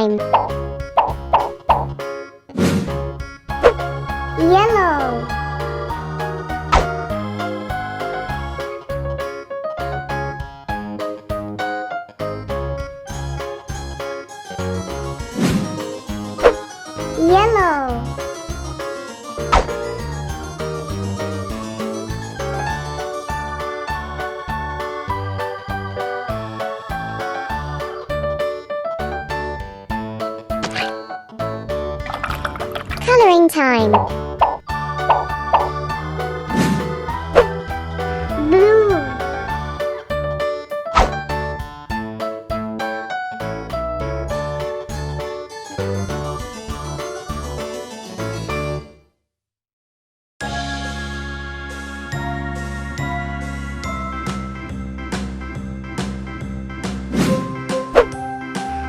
time. Yellow. Yellow. Coloring time. Blue.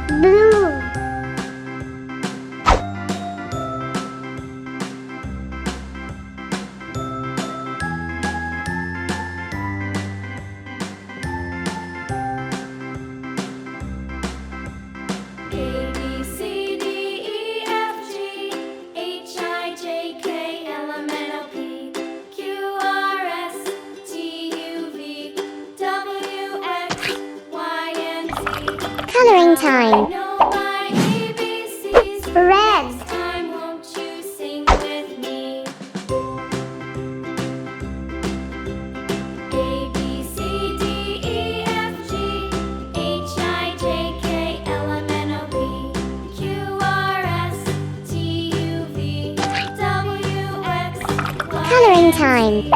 Blue. Coloring time. Red. Coloring time.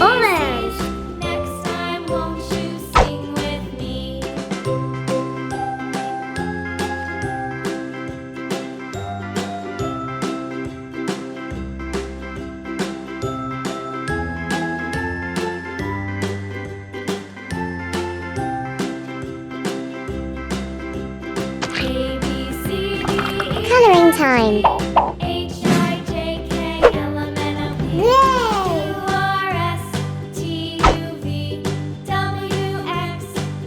Orange. Next time, won't you sing with me? A, B, C, D, E, Coloring time. H, I, J, K, L, M, N, O, P, Yay! Q, R, S, T, U, V, W, X,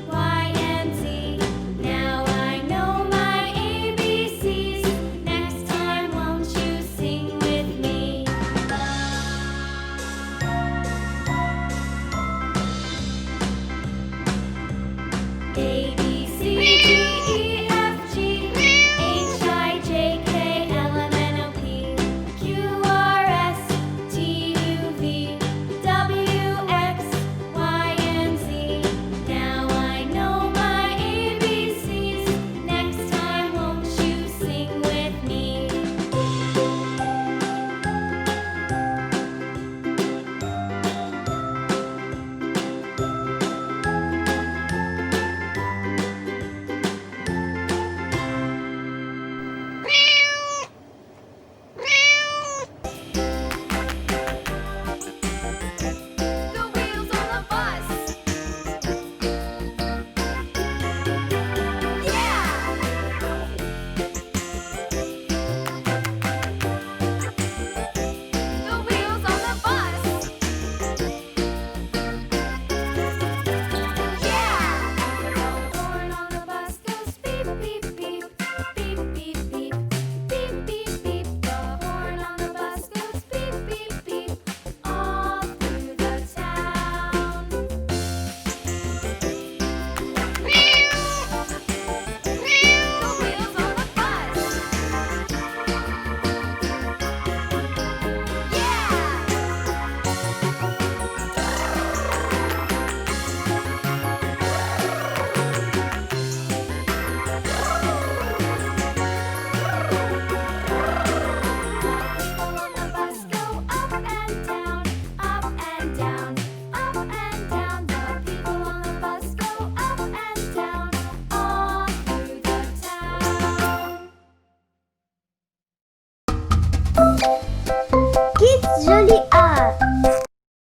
Y, and Z. Now I know my ABCs. Next time, won't you sing with me? A, B, C, D, E, F, G, H, I, J, K, L, M, N, O, P, Q, R, S, T, U, V, W, X, Y, and Z. Now I know my ABCs. Next time, won't you sing with me? The wheels on the bus. Yeah. The wheels on the bus. Yeah. The horn on the bus goes beep beep beep, beep beep beep, beep beep beep. The horn on the bus goes beep beep beep all through the town. The wheels on the bus. People on the bus go up and down, up and down, up and down. The people on the bus go up and down all through the town. Kids Joli